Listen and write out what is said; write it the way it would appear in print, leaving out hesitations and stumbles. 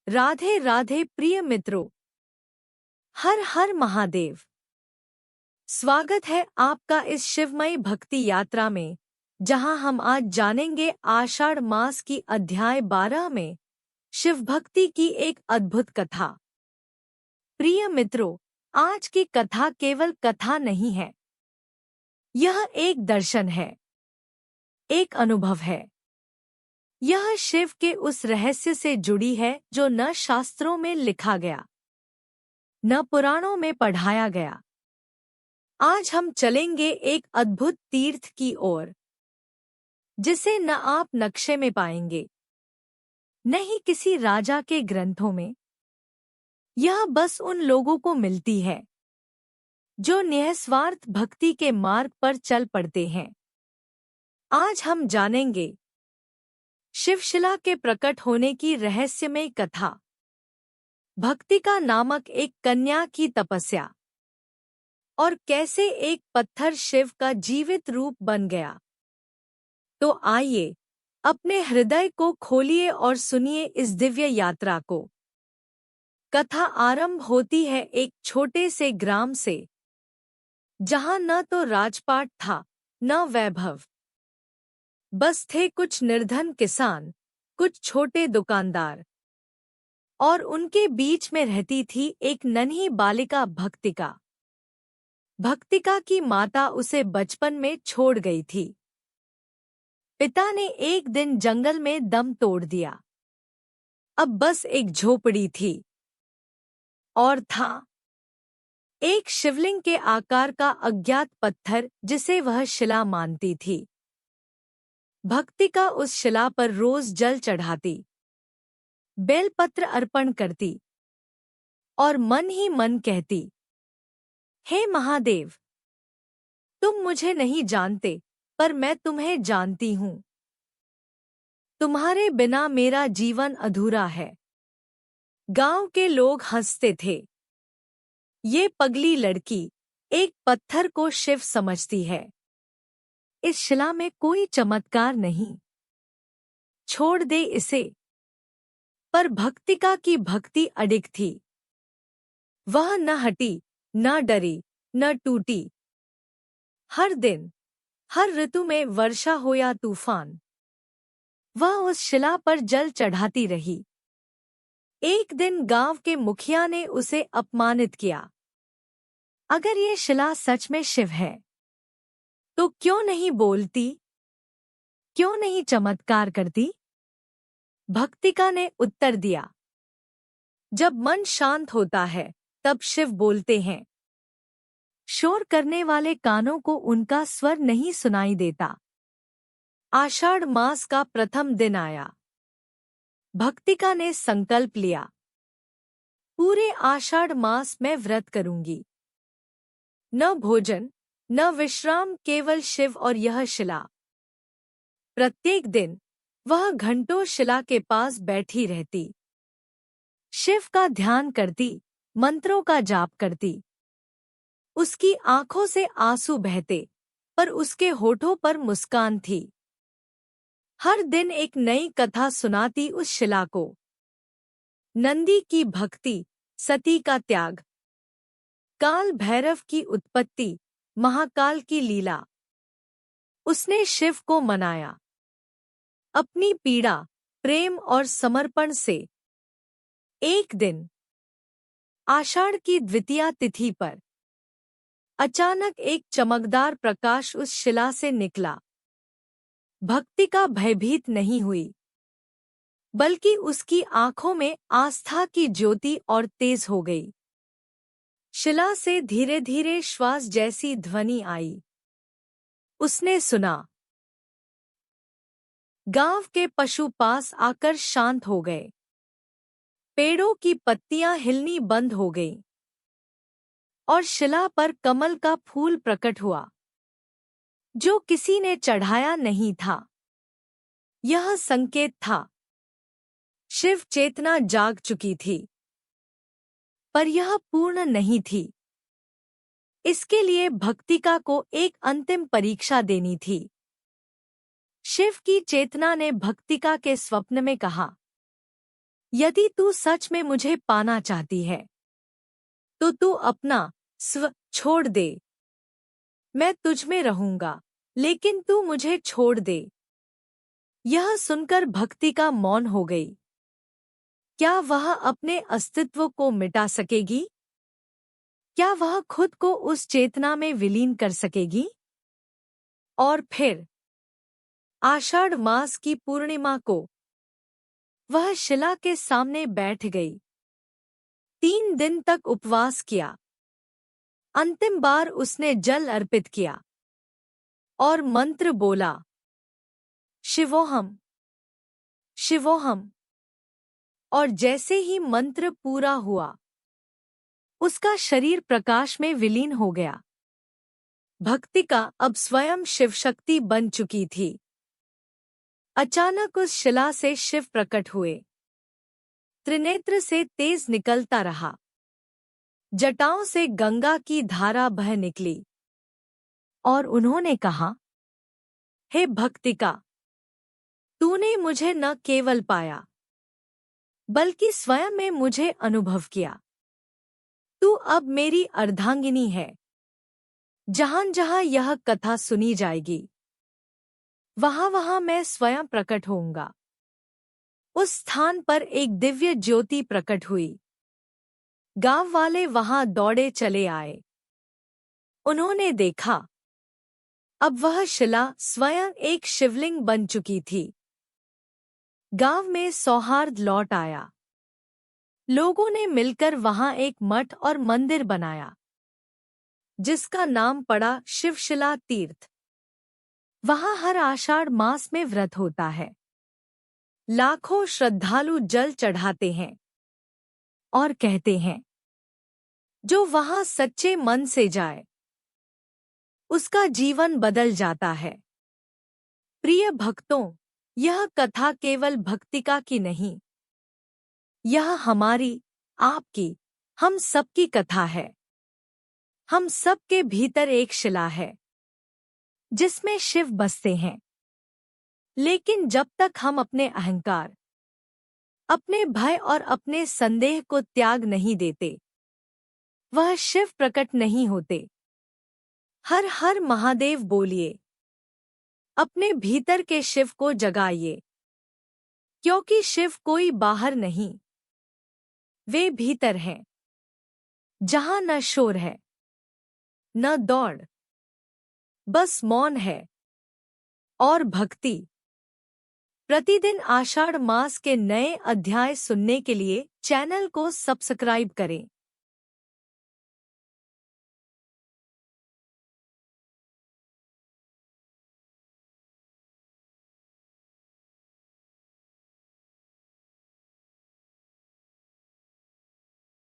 राधे राधे प्रिय मित्रों। हर हर महादेव। स्वागत है आपका इस शिवमयी भक्ति यात्रा में, जहां हम आज जानेंगे आषाढ़ मास की अध्याय 12 में शिव भक्ति की एक अद्भुत कथा। प्रिय मित्रों, आज की कथा केवल कथा नहीं है, यह एक दर्शन है, एक अनुभव है। यह शिव के उस रहस्य से जुड़ी है जो न शास्त्रों में लिखा गया, न पुराणों में पढ़ाया गया। आज हम चलेंगे एक अद्भुत तीर्थ की ओर, जिसे न आप नक्शे में पाएंगे, न ही किसी राजा के ग्रंथों में। यह बस उन लोगों को मिलती है जो निस्वार्थ भक्ति के मार्ग पर चल पड़ते हैं। आज हम जानेंगे शिवशिला के प्रकट होने की रहस्यमय कथा, भक्तिका नामक एक कन्या की तपस्या, और कैसे एक पत्थर शिव का जीवित रूप बन गया। तो आइए, अपने हृदय को खोलिए और सुनिए इस दिव्य यात्रा को। कथा आरंभ होती है एक छोटे से ग्राम से, जहां न तो राजपाट था, न वैभव। बस थे कुछ निर्धन किसान, कुछ छोटे दुकानदार, और उनके बीच में रहती थी एक नन्ही बालिका भक्तिका। भक्तिका की माता उसे बचपन में छोड़ गई थी। पिता ने एक दिन जंगल में दम तोड़ दिया। अब बस एक झोपड़ी थी, और था एक शिवलिंग के आकार का अज्ञात पत्थर जिसे वह शिला मानती थी। भक्तिका उस शिला पर रोज जल चढ़ाती, बेलपत्र अर्पण करती, और मन ही मन कहती, हे महादेव, तुम मुझे नहीं जानते, पर मैं तुम्हें जानती हूँ। तुम्हारे बिना मेरा जीवन अधूरा है। गांव के लोग हंसते थे। ये पगली लड़की एक पत्थर को शिव समझती है। इस शिला में कोई चमत्कार नहीं, छोड़ दे इसे। पर भक्तिका की भक्ति अडिग थी। वह न हटी, न डरी, न टूटी। हर दिन, हर ऋतु में, वर्षा हो या तूफान, वह उस शिला पर जल चढ़ाती रही। एक दिन गांव के मुखिया ने उसे अपमानित किया। अगर ये शिला सच में शिव है, तो क्यों नहीं बोलती, क्यों नहीं चमत्कार करती? भक्तिका ने उत्तर दिया, जब मन शांत होता है, तब शिव बोलते हैं। शोर करने वाले कानों को उनका स्वर नहीं सुनाई देता। आषाढ़ मास का प्रथम दिन आया। भक्तिका ने संकल्प लिया, पूरे आषाढ़ मास में व्रत करूंगी। न भोजन, न विश्राम, केवल शिव और यह शिला। प्रत्येक दिन वह घंटों शिला के पास बैठी रहती, शिव का ध्यान करती, मंत्रों का जाप करती। उसकी आंखों से आंसू बहते, पर उसके होठों पर मुस्कान थी। हर दिन एक नई कथा सुनाती उस शिला को। नंदी की भक्ति, सती का त्याग, काल भैरव की उत्पत्ति, महाकाल की लीला। उसने शिव को मनाया, अपनी पीड़ा, प्रेम और समर्पण से। एक दिन, आषाढ़ की द्वितीया तिथि पर, अचानक एक चमकदार प्रकाश उस शिला से निकला। भक्तिका भयभीत नहीं हुई, बल्कि उसकी आंखों में आस्था की ज्योति और तेज हो गई। शिला से धीरे धीरे श्वास जैसी ध्वनि आई। उसने सुना। गांव के पशु पास आकर शांत हो गए। पेड़ों की पत्तियां हिलनी बंद हो गईं, और शिला पर कमल का फूल प्रकट हुआ, जो किसी ने चढ़ाया नहीं था। यह संकेत था, शिव चेतना जाग चुकी थी। पर यह पूर्ण नहीं थी। इसके लिए भक्तिका को एक अंतिम परीक्षा देनी थी। शिव की चेतना ने भक्तिका के स्वप्न में कहा, यदि तू सच में मुझे पाना चाहती है तो तू अपना स्व छोड़ दे। मैं तुझ में रहूंगा, लेकिन तू मुझे छोड़ दे। यह सुनकर भक्तिका मौन हो गई। क्या वह अपने अस्तित्व को मिटा सकेगी? क्या वह खुद को उस चेतना में विलीन कर सकेगी? और फिर आषाढ़ मास की पूर्णिमा को वह शिला के सामने बैठ गई। 3 दिन तक उपवास किया। अंतिम बार उसने जल अर्पित किया और मंत्र बोला, शिवोहम शिवोहम। और जैसे ही मंत्र पूरा हुआ, उसका शरीर प्रकाश में विलीन हो गया। भक्तिका अब स्वयं शिवशक्ति बन चुकी थी। अचानक उस शिला से शिव प्रकट हुए। त्रिनेत्र से तेज निकलता रहा। जटाओं से गंगा की धारा बह निकली और उन्होंने कहा, हे भक्तिका, तूने मुझे न केवल पाया बल्कि स्वयं में मुझे अनुभव किया। तू अब मेरी अर्धांगिनी है। जहां जहां यह कथा सुनी जाएगी, वहां वहां मैं स्वयं प्रकट होऊंगा। उस स्थान पर एक दिव्य ज्योति प्रकट हुई। गांव वाले वहां दौड़े चले आए। उन्होंने देखा, अब वह शिला स्वयं एक शिवलिंग बन चुकी थी। गांव में सौहार्द लौट आया। लोगों ने मिलकर वहां एक मठ और मंदिर बनाया, जिसका नाम पड़ा शिवशिला तीर्थ। वहां हर आषाढ़ मास में व्रत होता है। लाखों श्रद्धालु जल चढ़ाते हैं और कहते हैं, जो वहां सच्चे मन से जाए उसका जीवन बदल जाता है। प्रिय भक्तों, यह कथा केवल भक्तिका की नहीं, यह हमारी, आपकी, हम सबकी कथा है। हम सबके भीतर एक शिला है जिसमें शिव बसते हैं। लेकिन जब तक हम अपने अहंकार, अपने भय और अपने संदेह को त्याग नहीं देते, वह शिव प्रकट नहीं होते। हर हर महादेव बोलिए। अपने भीतर के शिव को जगाइए, क्योंकि शिव कोई बाहर नहीं, वे भीतर हैं, जहां न शोर है, न दौड़, बस मौन है और भक्ति। प्रतिदिन आषाढ़ मास के नए अध्याय सुनने के लिए चैनल को सब्सक्राइब करें।